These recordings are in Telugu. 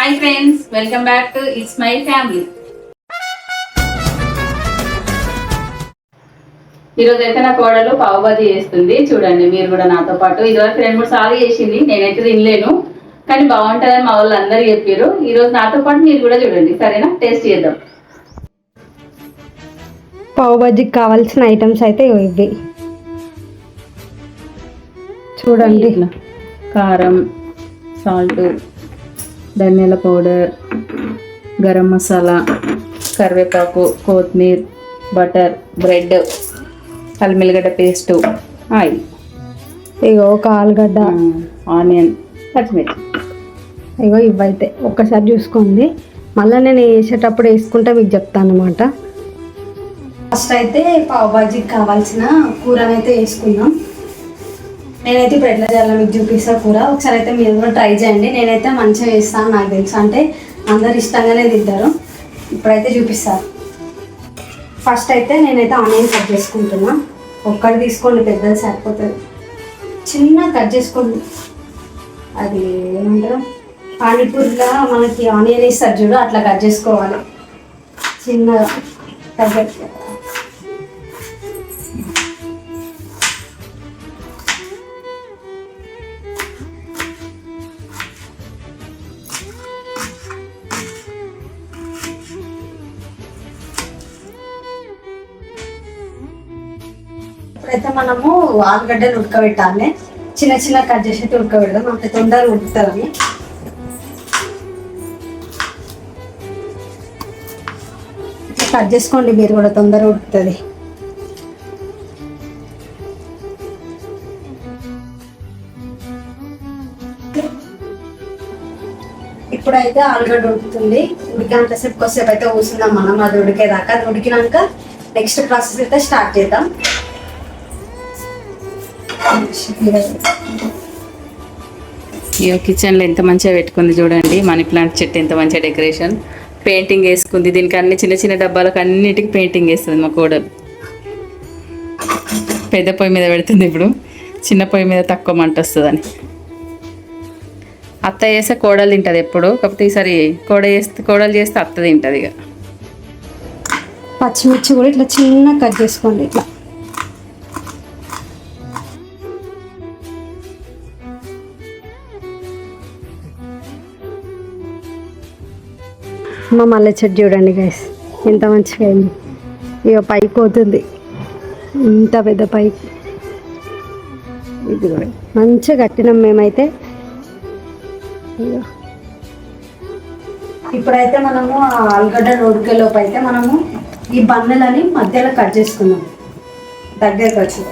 Hi friends, welcome back to it's my family. ఈరోజు అయితే నా కోడలు పావు బాజీ చేస్తుంది. చూడండి మీరు కూడా నాతో పాటు. ఇదివరకు 2-3 సార్లు చేసింది, నేనైతే తినలేను, కానీ బాగుంటుందని మా వాళ్ళు అందరూ చెప్పారు. ఈరోజు నాతో పాటు మీరు కూడా చూడండి, సరేనా? టేస్ట్ చేద్దాం. పావు బాజీకి కావాల్సిన ఐటమ్స్ అయితే ఇవి చూడండి. కారం, సాల్ట్, ధనియాల పౌడర్, గరం మసాలా, కరివేపాకు, కొత్తిమీర, బటర్, బ్రెడ్, అల్లిమిల్లిగడ్డ పేస్టు, ఆయిల్, ఇగో ఒక ఆలుగడ్డ, ఆనియన్, పచ్చిమిర్చి. ఇగో ఇవైతే ఒక్కసారి చూసుకోండి, మళ్ళీ నేను వేసేటప్పుడు వేసుకుంటే మీకు చెప్తాను అనమాట. ఫస్ట్ అయితే పావు బాజీకి కావాల్సిన కూరనైతే వేసుకుందాం. నేనైతే ఇప్పుడు ఎట్లా చేయాలో మీకు చూపిస్తాను కూర. ఒకసారి అయితే మీరు కూడా ట్రై చేయండి. నేనైతే మంచిగా వేస్తాను, నాకు తెలుసు, అంటే అందరు ఇష్టంగానే తింటారు. ఇప్పుడైతే చూపిస్తాను. ఫస్ట్ అయితే నేనైతే ఆనియన్ కట్ చేసుకుంటున్నా. ఒక్కటి తీసుకోండి, పెద్దది సరిపోతుంది. చిన్న కట్ చేసుకోండి. అది ఏమంటారు, పానీపూరిలో మనకి ఆనియన్ వేస్తారు చూడు, అట్లా కట్ చేసుకోవాలి చిన్నగా కట్ చేసుకోవాలి. ఇప్పుడైతే మనము ఆలుగడ్డలు ఉడకబెట్టాలి. చిన్న చిన్న కట్ చేసి అయితే ఉడకబెడదాం, అంత తొందరగా ఉడుకుతుందని. ఇట్లా కట్ చేసుకోండి, మీరు కూడా తొందరగా ఉడుకుతుంది. ఇప్పుడైతే ఆలుగడ్డ ఉడుకుతుంది. ఉడికినంతసేపు కొద్దిసేపు అయితే కూర్చుందాం మనం, అది ఉడికేదాకా. అది ఉడికినాక నెక్స్ట్ ప్రాసెస్ అయితే స్టార్ట్ చేద్దాం. కిచెన్లో ఎంత మంచిగా పెట్టుకుంది చూడండి. మనీ ప్లాంట్ చెట్టు ఎంత మంచిగా డెకరేషన్, పెయింటింగ్ వేసుకుంది. దీనికి అన్ని చిన్న చిన్న డబ్బాలకు అన్నిటికీ పెయింటింగ్ వేస్తుంది మా కోడలు. పెద్ద పొయ్యి మీద పెడుతుంది, ఇప్పుడు చిన్న పొయ్యి మీద తక్కువ మంట వస్తుందని. అత్త చేస్తే కోడలు తింటుంది ఎప్పుడు, కాకపోతే ఈసారి కోడలు చేస్తే అత్త తింటుంది. ఇక పచ్చిమిర్చి కూడా ఇట్లా చిన్న కట్ చేసుకోండి. ఇట్లా మా మల్లె చెట్టు చూడండి గైస్, ఎంత మంచిగా అయింది. ఇక పైకి పోతుంది, ఇంత పెద్ద పైకి. ఇది కూడా మంచిగా కట్టినాం మేమైతే. ఇప్పుడైతే మనము ఆలుగడ్డ ఉడికేలోపు అయితే మనము ఈ బన్నెలని మధ్యలో కట్ చేసుకుందాం. దగ్గరకు వచ్చి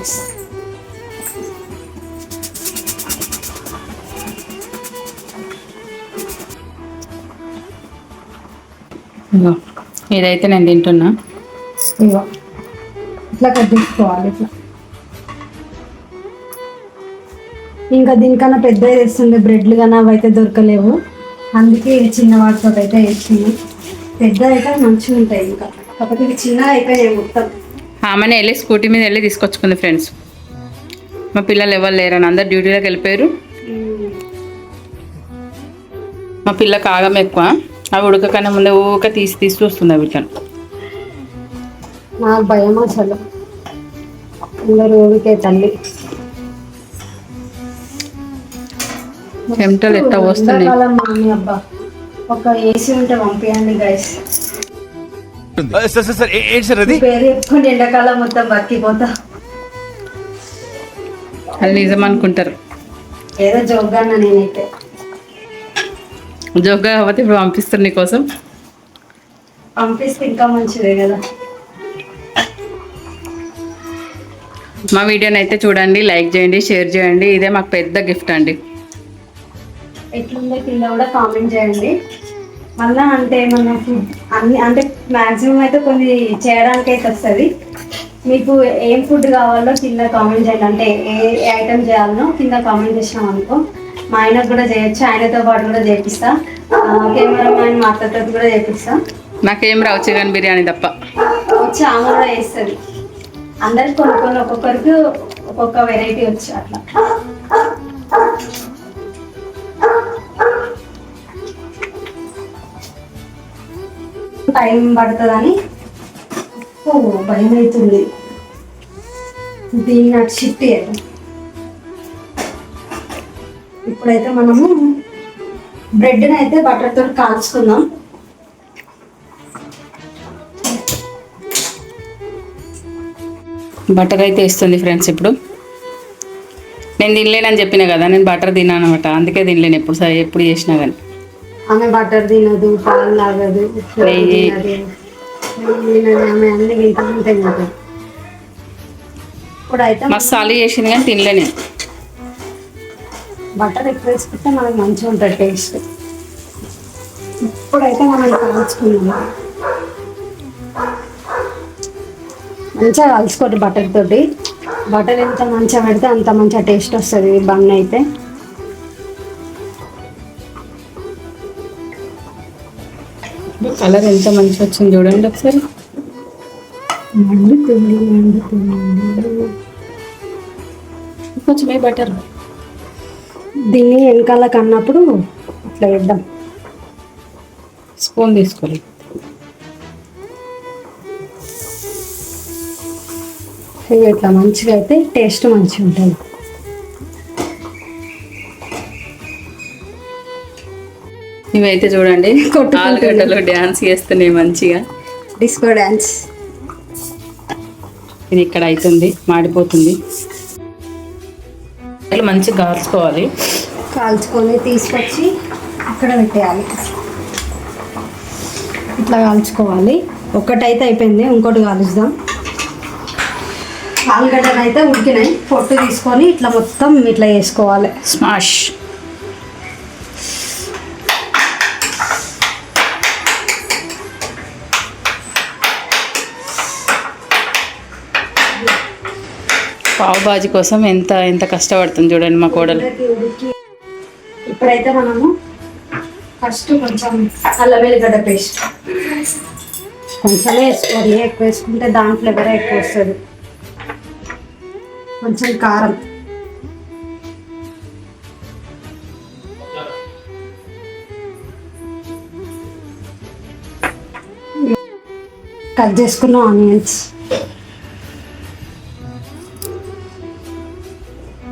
ఇదైతే నేను తింటున్నా. ఇగో ఇట్లా కట్ చేసుకోవాలి. ఇట్లా ఇంకా దీనికన్నా పెద్దవి వేస్తుండే, బ్రెడ్లు కానీ అవి అయితే దొరకలేవు, అందుకే చిన్న వాటితో అయితే వేస్తున్నాం. పెద్ద అయితే మంచిగా ఉంటాయి, ఇంకా కాకపోతే ఇవి చిన్నగా అయిపోయాయి మొత్తం. ఆమెనే వెళ్ళి స్కూటీ మీద వెళ్ళి తీసుకొచ్చుకుంది ఫ్రెండ్స్. మా పిల్లలు ఎవరు లేరని అందరు డ్యూటీలోకి వెళ్ళిపోయారు. మా పిల్లకి ఆగం ఎక్కువ, అవి ఉడకకన్నా ముందే ఊక తీసి వస్తుంది వీటిని. నాకు భయం అసలు, అందరూ ఊరికే తల్లి. చెమటలు ఎట్లా వస్తున్నాయి. అబ్బా, ఒక ఏసీ ఉంటే పంపించండి గైస్. పేరు చెప్పుకుంటే ఎండాకాలం మొత్తం బతికిపోతా. అది నిజం అనుకుంటారు, ఏదో జోగ్గా అన్నా. నేనైతే జోగ్గా కాబట్టి ఇప్పుడు పంపిస్తారు నీకోసం. పంపిస్తే ఇంకా మంచిదే కదా. మా వీడియోని అయితే చూడండి, లైక్ చేయండి, షేర్ చేయండి. ఇదే మాకు పెద్ద గిఫ్ట్ అండి. ఎట్లుందో కింద కూడా కామెంట్ చేయండి. మళ్ళీ అంటే మన ఫుడ్ అన్ని అంటే మ్యాక్సిమం అయితే కొన్ని చేయడానికి అయితే వస్తుంది. మీకు ఏం ఫుడ్ కావాలో కింద కామెంట్ చేయండి. అంటే ఏ ఐటమ్ చేయాలనో కింద కామెంట్ చేసినాం అనుకో, మా ఆయనకు కూడా చేయొచ్చు, ఆయనతో పాటు కూడా చేపిస్తా. కెమెరామ్యాన్ మా అత్తతో కూడా చేపిస్తా. నాకేం రావు, చికెన్ బిర్యానీ తప్ప. వచ్చి ఆమె కూడా వేస్తుంది. అందరికి కొన్ని ఒక్కొక్కరికి ఒక్కొక్క వెరైటీ వచ్చి అట్లా. టైం పడుతుందని భయం అవుతుంది. దీన్ని అటు షిఫ్ట్ చేయాలి. ఇప్పుడైతే మనము బ్రెడ్ని అయితే బటర్తో కాల్చుకుందాం. బటర్ అయితే ఇస్తుంది ఫ్రెండ్స్. ఇప్పుడు నేను తినలేనని చెప్పిన కదా, నేను బటర్ తిన్నాను అనమాట, అందుకే తినలేను ఎప్పుడు చేసినా కానీ. ఆమె బటర్ తినదు, పాలు తాగదు, నెయ్యి ఆమె అన్ని తింటుంది. ఇప్పుడైతే మసాలా చేసింది కానీ తినలే నేను. బటర్ ఎక్కువ వేసుకుంటే మనకు మంచిగా ఉంటుంది టేస్ట్. ఇప్పుడైతే మనం కాల్చుకున్నాం. మంచిగా కలుసుకోండి బటర్ తోటి. బటర్ ఎంత మంచిగా పెడితే అంత మంచిగా టేస్ట్ వస్తుంది బన్ అయితే. కలర్ ఎంత మంచిగా వచ్చింది చూడండి ఒకసారి. మండుతుంది. కొంచెమే బటర్ దీన్ని వెనకాల కన్నప్పుడు ఇట్లా వేద్దాం. స్పూన్ తీసుకోవాలి. ఇట్లా మంచిగా అయితే టేస్ట్ మంచిగా ఉంటుంది. ఇవైతే చూడండి ఆలుగడ్డలో డ్యాన్స్ చేస్తున్నాయి మంచిగా, డిస్కో డ్యాన్స్. ఇది ఇక్కడ అవుతుంది, మాడిపోతుంది. మంచిగా కాల్చుకోవాలి. కాల్చుకొని తీసుకొచ్చి అక్కడ పెట్టేయాలి. ఇట్లా కాల్చుకోవాలి. ఒకటైతే అయిపోయింది, ఇంకోటి కాలుస్తాం. ఆలుగడ్డలు అయితే ఉడికినాయి. పొట్టు తీసుకొని ఇట్లా మొత్తం ఇట్లా వేసుకోవాలి. స్మాష్. పావు బాజీ కోసం ఎంత ఎంత కష్టపడుతుంది చూడండి మా కోడలు. ఇప్పుడైతే మనము ఫస్ట్ కొంచెం అల్లం వెల్లిగడ్డ పేస్ట్ కొంచెమే వేసుకోవాలి. ఎక్కువ వేసుకుంటే దాని ఫ్లేవర్ ఎక్కువ వస్తుంది. కొంచెం కారం, కట్ చేసుకున్న ఆనియన్స్,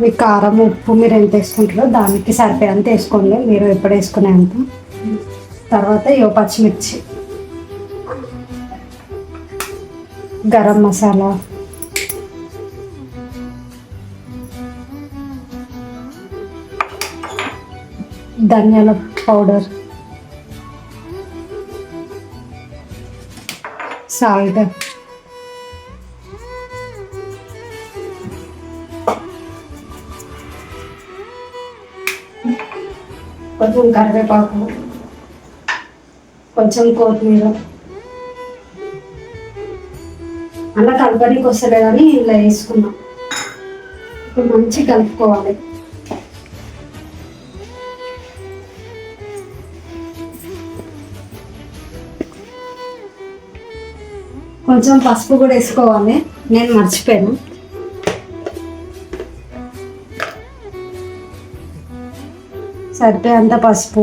మీ కారం ఉప్పు మీరు ఎంత వేసుకుంటారో దానికి సరిపోయేంత వేసుకోండి, మీరు ఎప్పుడు వేసుకునేంత. తర్వాత ఇవో పచ్చిమిర్చి, గరం మసాలా, ధనియాల పౌడర్, సాల్ట్, కొంచెం కరివేపాకు, కొంచెం కొత్తిమీర. అలా కలపడానికి వస్తలేదని ఇలా వేసుకున్నాం. ఇప్పుడు మంచిగా కలుపుకోవాలి. కొంచెం పసుపు కూడా వేసుకోవాలి, నేను మర్చిపోయాను. సరిపోయేంత పసుపు,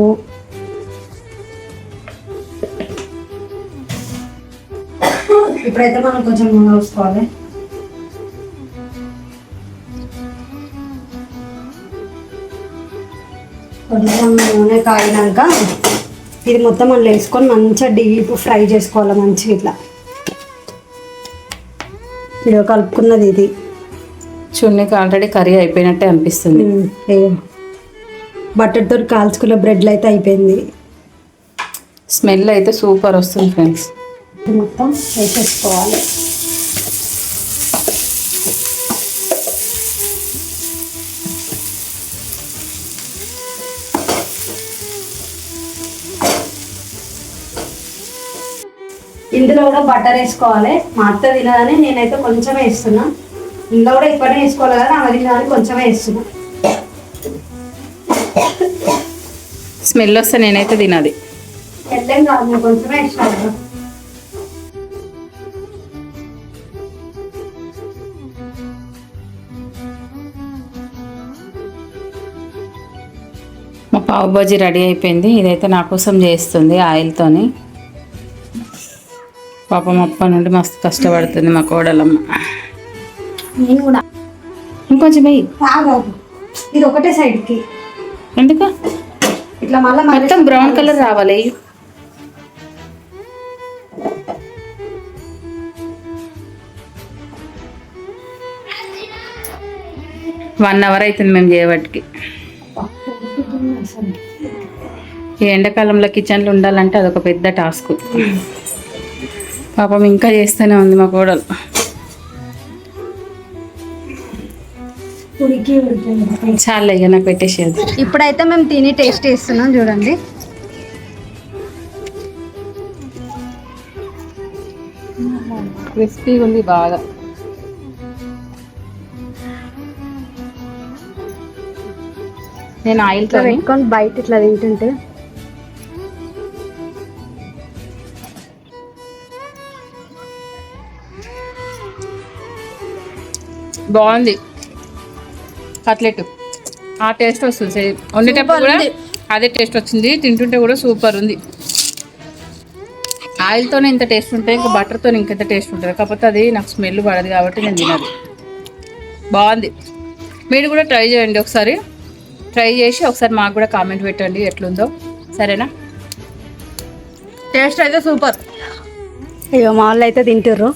ఇప్పుడైతే మనం కొంచెం నూనె వేసుకోవాలి. కొంచెం నూనె కాగినాక ఇది మొత్తం అందులో వేసుకొని మంచిగా డీప్ ఫ్రై చేసుకోవాలి. మంచిగా ఇట్లా ఇదిగో కలుపుకున్నది ఇది. చూడడానికి ఆల్రెడీ కర్రీ అయిపోయినట్టే అనిపిస్తుంది. బటర్తో కాల్చుకున్న బ్రెడ్లు అయితే అయిపోయింది. స్మెల్ అయితే సూపర్ వస్తుంది ఫ్రెండ్స్. ఇది మొత్తం వేసేసుకోవాలి. ఇందులో కూడా బటర్ వేసుకోవాలి. మా అత్త తినదని నేనైతే కొంచెమే వేస్తున్నా. ఇందులో కూడా ఎక్కువనే వేసుకోవాలి కదా, ఆమె తినదని కొంచెమే వేస్తున్నా. స్మెల్ వస్తే నేనైతే తినది. ఎల్లేం కాదు, నేను కొంచెమే వేస్తాను కదా. మా పావు బాజీ రెడీ అయిపోయింది. ఇదైతే నా కోసం చేస్తుంది ఆయిల్తోని. పాపం అప్ప నుండి మస్తు కష్టపడుతుంది మా కోడలమ్మ. నేను కూడా ఇంకొంచెం వెయ్యి. కాదు, ఇది ఒకటే సైడ్కి ఎందుకు ఇట్లా మళ్ళీ మొత్తం బ్రౌన్ కలర్ రావాలి. 1 hour అవుతుంది మేము చేయబట్టికి. ఈ ఎండాకాలంలో కిచెన్లో ఉండాలంటే అదొక పెద్ద టాస్క్. పాపం ఇంకా చేస్తూనే ఉంది మా కోడలు. చాలా ఇక నాకు పెట్టేసేది. ఇప్పుడైతే మేము తిని టేస్ట్ చేస్తున్నాం చూడండి. క్రిస్పీగా ఉంది బాగా. నేను ఆయిల్తో పెట్టుకొని బయట ఇట్లా తింటుంటే బాగుంది. కట్లెట్ ఆ టేస్ట్ వస్తుంది. వండేటప్పుడు కూడా అదే టేస్ట్ వచ్చింది, తింటుంటే కూడా సూపర్ ఉంది. ఆయిల్తోనే ఇంత టేస్ట్ ఉంటుంది, ఇంకా బటర్తో ఇంకెంత టేస్ట్ ఉంటుంది. కాకపోతే అది నాకు స్మెల్ పడదు కాబట్టి నేను తినదు. బాగుంది. మీరు కూడా ట్రై చేయండి ఒకసారి. ట్రై చేసి ఒకసారి మాకు కూడా కామెంట్ పెట్టండి ఎట్లుందో, సరేనా? టేస్ట్ అయితే సూపర్. ఇక మా వాళ్ళు అయితే తింటారు.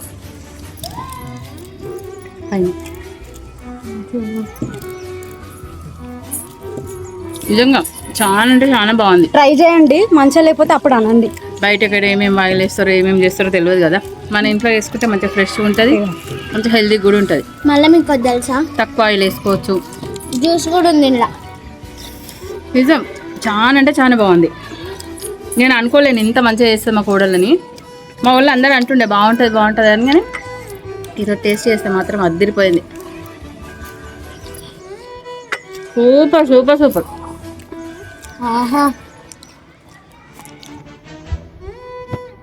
నిజంగా చాలా అంటే చాలా బాగుంది. ట్రై చేయండి, మంచిగా లేకపోతే అప్పుడు అనండి. బయట ఎక్కడ ఏమేమి ఆయిల్ వేస్తారో ఏమేమి చేస్తారో తెలియదు కదా. మన ఇంట్లో వేసుకుంటే మంచిగా ఫ్రెష్గా ఉంటుంది, మంచిగా హెల్తీ కూడా ఉంటుంది. మళ్ళీ మీకు తెలుసా, తక్కువ ఆయిల్ వేసుకోవచ్చు. జ్యూస్ కూడా ఉంది ఇలా. నిజం చాలా అంటే చాలా బాగుంది. నేను అనుకోలేను ఇంత మంచిగా చేస్తుంది మా కోడలని. మా వాళ్ళు అందరూ అంటుండే బాగుంటుంది బాగుంటుంది అని, కానీ ఈరోజు టేస్ట్ చేస్తే మాత్రం అద్దరిపోయింది. Super super super. ఆహా,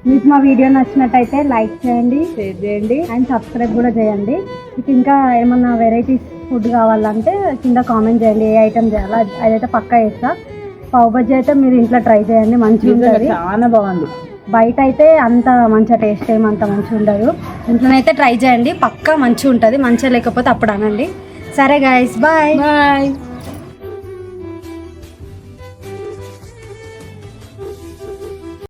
మీకు మా వీడియో నచ్చినట్టయితే లైక్ చేయండి, షేర్ చేయండి అండ్ సబ్స్క్రైబ్ కూడా చేయండి. మీకు ఇంకా ఏమన్నా వెరైటీస్ ఫుడ్ కావాలంటే కింద కామెంట్ చేయండి, ఏ ఐటమ్ చేయాలో అదైతే పక్కా చేస్తా. పావ్ బజ్జీ అయితే మీరు ఇంట్లో ట్రై చేయండి, మంచిగా ఉంటుంది. చాలా బాగుంది. బయట అయితే అంత మంచిగా టేస్ట్ ఏమంత మంచిగా ఉండదు. ఇంట్లోనైతే ట్రై చేయండి, పక్కా మంచిగా ఉంటుంది. మంచిగా లేకపోతే అప్పుడు అనండి. సరే గైస్, బాయ్ బాయ్.